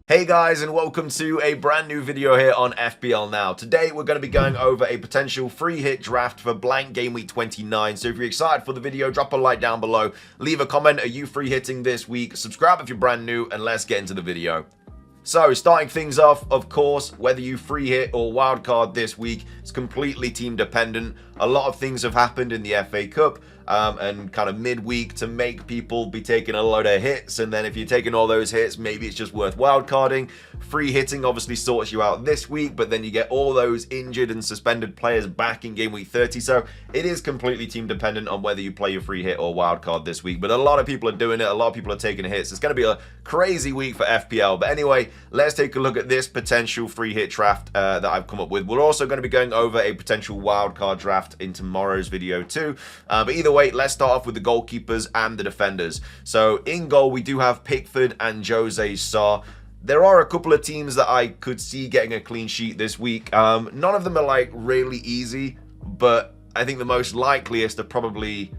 Hey guys, and welcome to a brand new video here on FPL Now. Today we're going to be going over a potential free hit draft for Blank Gameweek 29. So if you're excited for the video, drop a like down below, leave a comment. Are you free hitting this week? Subscribe if you're brand new, and let's get into the video. So, starting things off, of course, whether you free hit or wildcard this week, it's completely team dependent. A lot of things have happened in the FA Cup and kind of midweek to make people be taking a load of hits. And then if you're taking all those hits, maybe it's just worth wildcarding. Free hitting obviously sorts you out this week, but then you get all those injured and suspended players back in game week 30. So it is completely team dependent on whether you play your free hit or wildcard this week. But a lot of people are doing it. A lot of people are taking hits. It's going to be a crazy week for FPL. But anyway, let's take a look at this potential free hit draft that I've come up with. We're also going to be going over a potential wildcard draft in tomorrow's video too. But either way, let's start off with the goalkeepers and the defenders. So in goal, we do have Pickford and Jose Sarr. There are a couple of teams that I could see getting a clean sheet this week. None of them are like really easy, but I think the most likeliest are I'd probably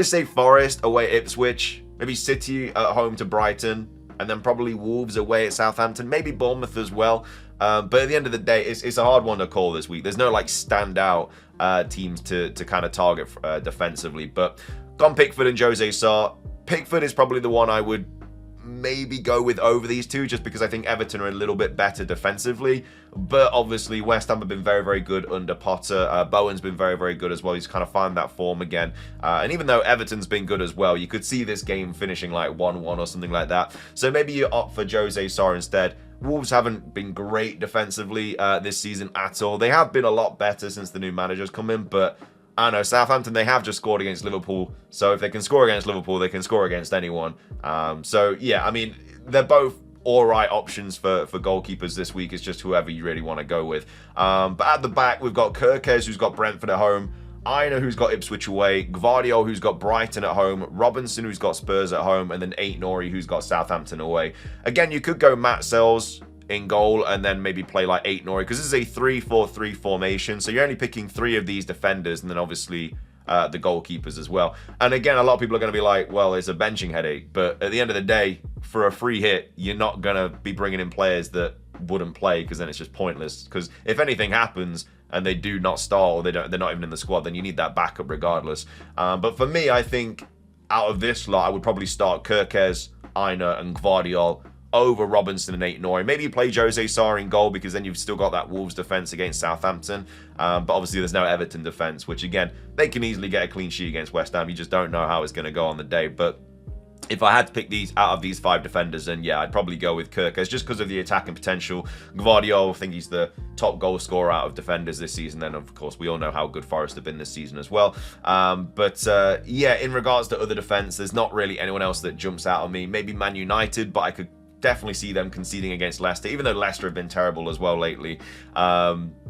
say Forest away at Ipswich, maybe City at home to Brighton, and then probably Wolves away at Southampton, maybe Bournemouth as well. But at the end of the day, it's a hard one to call this week. There's no like standout teams to kind of target defensively. But gone Pickford and Jose Sarr. Pickford is probably the one I would maybe go with over these two, just because I think Everton are a little bit better defensively. But obviously West Ham have been very, very good under Potter. Bowen's been very, very good as well. He's kind of found that form again. And even though Everton's been good as well, you could see this game finishing like 1-1 or something like that. So maybe you opt for Jose Sarr instead. Wolves haven't been great defensively this season at all. They have been a lot better since the new manager's come in, but I don't know, Southampton, they have just scored against Liverpool. So if they can score against Liverpool, they can score against anyone. So yeah, I mean, they're both all right options for goalkeepers this week. It's just whoever you really want to go with. But at the back, we've got Kirkes, who's got Brentford at home. Aina, who's got Ipswich away, Gvardiol, who's got Brighton at home, Robinson, who's got Spurs at home, and then Nori, who's got Southampton away. Again, you could go Matt Sells in goal and then maybe play like Nori, because this is a 3-4-3 formation, so you're only picking 3 of these defenders, and then obviously the goalkeepers as well. And again, a lot of people are going to be like, well, it's a benching headache, but at the end of the day, for a free hit, you're not going to be bringing in players that wouldn't play, because then it's just pointless. Because if anything happens and they do not start, or they're not even in the squad, then you need that backup regardless. But for me, I think out of this lot, I would probably start Kirkes, Aina, and Gvardiol over Robinson and Nori. Maybe you play Jose Sarr in goal, because then you've still got that Wolves defense against Southampton. But obviously there's no Everton defense, which again, they can easily get a clean sheet against West Ham. You just don't know how it's going to go on the day. But if I had to pick these out of these 5 defenders, then yeah, I'd probably go with Kirkes just because of the attacking potential. Gvardiol, I think he's the top goal scorer out of defenders this season. Then, of course, we all know how good Forest have been this season as well. Yeah, in regards to other defense, there's not really anyone else that jumps out on me. Maybe Man United, but I could definitely see them conceding against Leicester, even though Leicester have been terrible as well lately.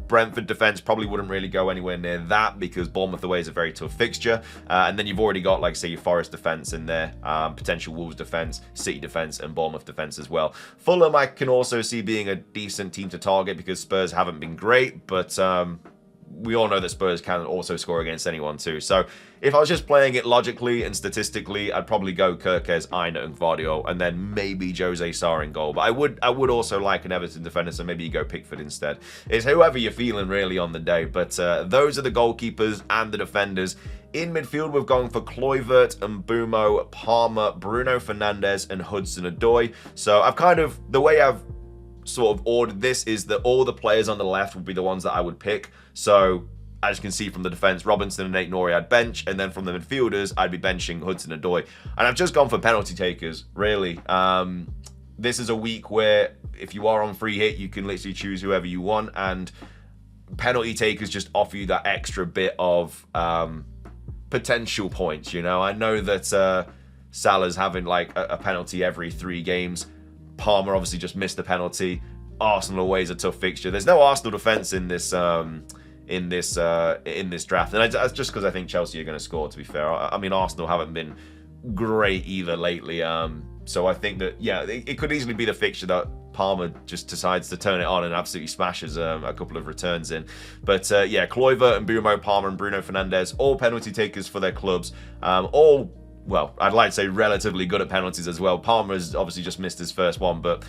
Brentford defense probably wouldn't really go anywhere near that, because Bournemouth away is a very tough fixture. And then you've already got, like, say, your Forest defense in there, potential Wolves defense, City defense, and Bournemouth defense as well. Fulham I can also see being a decent team to target, because Spurs haven't been great, but we all know that Spurs can also score against anyone too. So if I was just playing it logically and statistically, I'd probably go Kirkes, Aina, and Gvardiol, and then maybe Jose Sarr in goal. But I would also like an Everton defender, so maybe you go Pickford instead. It's whoever you're feeling really on the day. But those are the goalkeepers and the defenders. In midfield, we've gone for Kluivert, Mbeumo, Palmer, Bruno Fernandes, and Hudson-Odoi. So the way I've sort of ordered this is that all the players on the left would be the ones that I would pick. So as you can see from the defense, Robinson and Nori I'd bench, and then from the midfielders I'd be benching Hudson-Odoi. And I've just gone for penalty takers, really. This is a week where if you are on free hit, you can literally choose whoever you want, and penalty takers just offer you that extra bit of potential points. You know, I know that Salah's having like a penalty every 3 games. Palmer obviously just missed the penalty. Arsenal away is a tough fixture. There's no Arsenal defense in this draft, and that's just because I think Chelsea are going to score, to be fair. I mean, Arsenal haven't been great either lately, so I think that, yeah, it could easily be the fixture that Palmer just decides to turn it on and absolutely smashes a couple of returns in. But yeah, Kluivert and Mbeumo, Palmer and Bruno Fernandes, all penalty takers for their clubs, all, well, I'd like to say relatively good at penalties as well. Palmer's obviously just missed his first one, but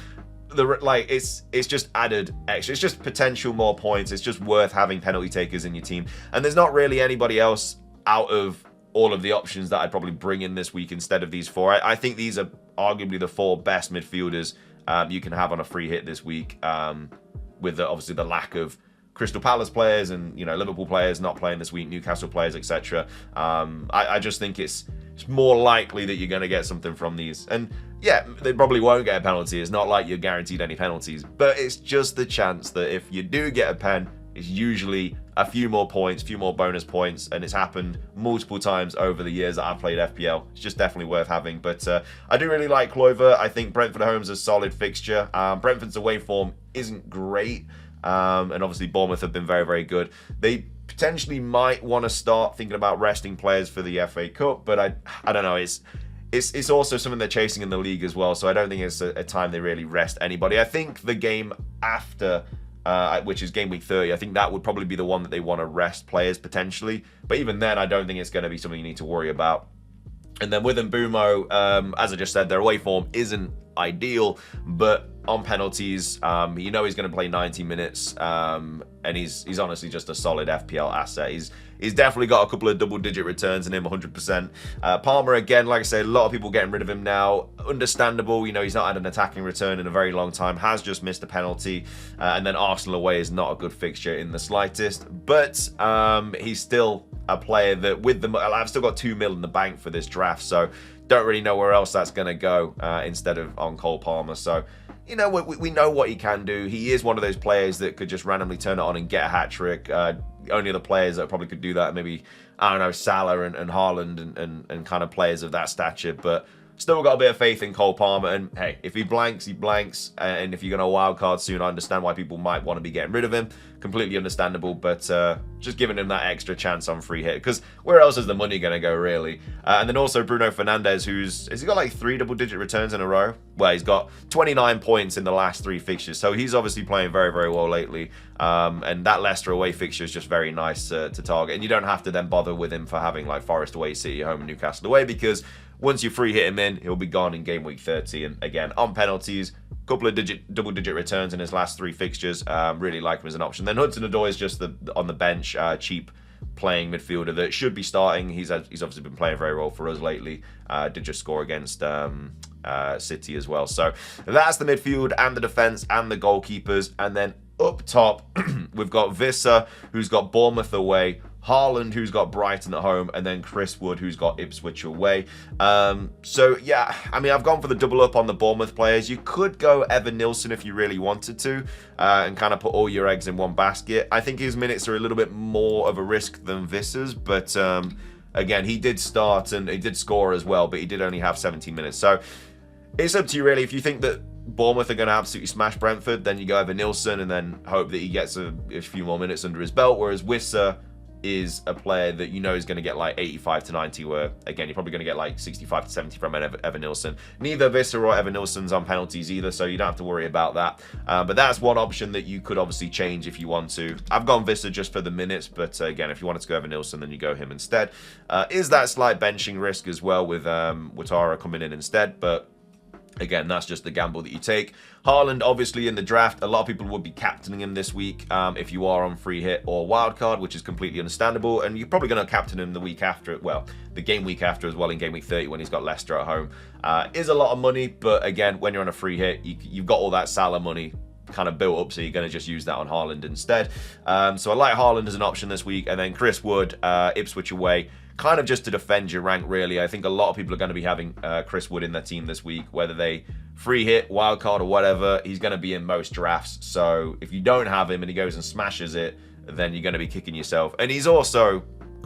it's just added extra. It's just potential more points. It's just worth having penalty takers in your team. And there's not really anybody else out of all of the options that I'd probably bring in this week instead of these four. I think these are arguably the four best midfielders you can have on a free hit this week, with obviously the lack of Crystal Palace players and Liverpool players not playing this week, Newcastle players, etc. I just think it's more likely that you're going to get something from these. And yeah, they probably won't get a penalty. It's not like you're guaranteed any penalties, but it's just the chance that if you do get a pen, it's usually a few more points, a few more bonus points, and it's happened multiple times over the years that I've played FPL. It's just definitely worth having. But I do really like Clover. I think Brentford at home is a solid fixture. Brentford's away form isn't great, and obviously Bournemouth have been very, very good. They potentially might want to start thinking about resting players for the FA Cup, but I don't know. It's also something they're chasing in the league as well, so I don't think it's a time they really rest anybody. I think the game after, which is game week 30, I think that would probably be the one that they want to rest players potentially. But even then, I don't think it's going to be something you need to worry about. And then with Mbumo, as I just said, their away form isn't ideal, but on penalties, he's going to play 90 minutes, and he's honestly just a solid FPL asset. He's definitely got a couple of double-digit returns in him, 100%. Palmer, again, like I say, a lot of people getting rid of him now. Understandable, he's not had an attacking return in a very long time, has just missed a penalty, and then Arsenal away is not a good fixture in the slightest. But he's still a player that I've still got 2 mil in the bank for this draft, so don't really know where else that's going to go instead of on Cole Palmer. So we know what he can do. He is one of those players that could just randomly turn it on and get a hat-trick. Only other players that probably could do that, maybe, I don't know, Salah and Haaland and kind of players of that stature. But still got a bit of faith in Cole Palmer. And hey, if he blanks, he blanks. And if you're going to wild card soon, I understand why people might want to be getting rid of him. Completely understandable, but just giving him that extra chance on free hit, because where else is the money going to go, really? And then also Bruno Fernandes, has he got like 3 double-digit returns in a row? Well, he's got 29 points in the last 3 fixtures, so he's obviously playing very, very well lately. And that Leicester away fixture is just very nice to target, and you don't have to then bother with him for having like Forest away, City home, and Newcastle away, because once you free hit him in, he'll be gone in game week 30. And again, on penalties, couple of double-digit returns in his last 3 fixtures. Really like him as an option. Then Hudson-Odoi is just on the bench, cheap playing midfielder that should be starting. He's obviously been playing very well for us lately. Did just score against City as well. So that's the midfield and the defense and the goalkeepers. And then up top, we've got Visser, who's got Bournemouth away, Haaland, who's got Brighton at home, and then Chris Wood, who's got Ipswich away. So yeah, I mean, I've gone for the double up on the Bournemouth players. You could go Evan Nilsson if you really wanted to, and kind of put all your eggs in one basket. I think his minutes are a little bit more of a risk than Visser's, but again, he did start and he did score as well, but he did only have 17 minutes. So it's up to you, really. If you think that Bournemouth are going to absolutely smash Brentford, then you go Evan Nilsson and then hope that he gets a few more minutes under his belt, whereas Visser is a player that is going to get like 85 to 90, where again you're probably going to get like 65 to 70 from Evan Nilsson. Neither Visser or Evan Nilsson's on penalties either, so you don't have to worry about that. But that's one option that you could obviously change if you want to. I've gone Visser just for the minutes, but again, if you wanted to go Evan Nilsson, then you go him instead. Is that slight benching risk as well with Ouattara coming in instead, but again, that's just the gamble that you take. Haaland, obviously, in the draft, a lot of people would be captaining him this week if you are on free hit or wildcard, which is completely understandable. And you're probably going to captain him the week after, well, the game week after as well, in game week 30 when he's got Leicester at home. Is a lot of money, but again, when you're on a free hit, you've got all that Salah money kind of built up, so you're going to just use that on Haaland instead. So I like Haaland as an option this week. And then Chris Wood, Ipswich away, kind of just to defend your rank, really. I think a lot of people are going to be having Chris Wood in their team this week, whether they free hit, wildcard, or whatever. He's going to be in most drafts. So if you don't have him and he goes and smashes it, then you're going to be kicking yourself. And he's also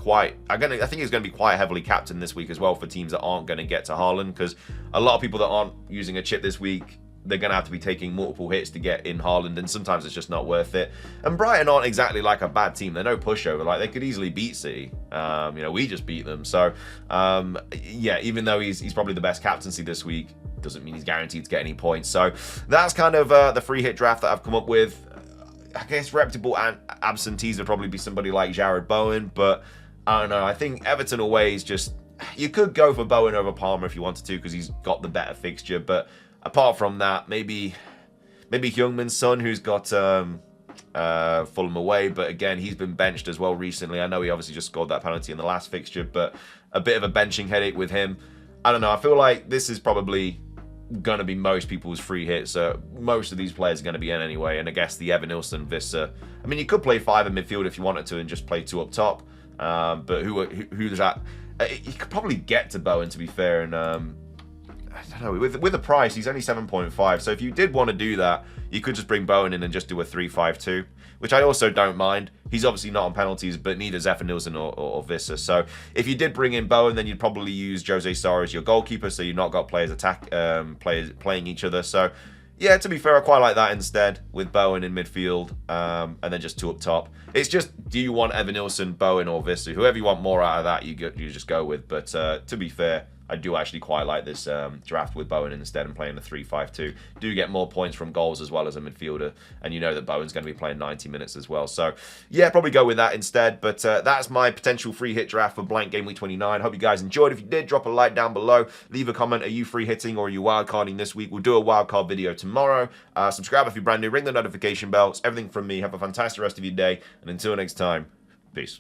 I think he's going to be quite heavily captained this week as well for teams that aren't going to get to Haaland, because a lot of people that aren't using a chip this week, they're going to have to be taking multiple hits to get in Haaland, and sometimes it's just not worth it. And Brighton aren't exactly like a bad team. They're no pushover. Like, they could easily beat City. We just beat them. So, yeah, even though he's probably the best captaincy this week, doesn't mean he's guaranteed to get any points. So that's kind of the free hit draft that I've come up with. I guess reputable and absentees would probably be somebody like Jared Bowen, but I don't know. I think Everton away is just... You could go for Bowen over Palmer if you wanted to, because he's got the better fixture, but apart from that, maybe maybe Heung-min Son, who's got Fulham away, but again, he's been benched as well recently. I know he obviously just scored that penalty in the last fixture, but a bit of a benching headache with him. I don't know. I feel like this is probably going to be most people's free hits. So most of these players are going to be in anyway. And I guess the Evan Nilsson, Visser. I mean, you could play 5 in midfield if you wanted to and just play 2 up top. But who's that? You could probably get to Bowen, to be fair. And I don't know. With the price, he's only 7.5. So if you did want to do that, you could just bring Bowen in and just do a 3-5-2, which I also don't mind. He's obviously not on penalties, but neither is Evan Nilsson or Visser. So if you did bring in Bowen, then you'd probably use Jose Sarr as your goalkeeper, so you've not got players playing each other. So yeah, to be fair, I quite like that instead, with Bowen in midfield, and then just 2 up top. It's just, do you want Evan Nilsson, Bowen, or Visser? Whoever you want more out of that, you just go with. But to be fair, I do actually quite like this draft with Bowen instead and playing a 3-5-2. Do get more points from goals as well as a midfielder, and you know that Bowen's going to be playing 90 minutes as well. So yeah, probably go with that instead. But that's my potential free hit draft for Blank Game Week 29. Hope you guys enjoyed. If you did, drop a like down below. Leave a comment. Are you free hitting or are you wildcarding this week? We'll do a wildcard video tomorrow. Subscribe if you're brand new. Ring the notification bell. It's everything from me. Have a fantastic rest of your day. And until next time, peace.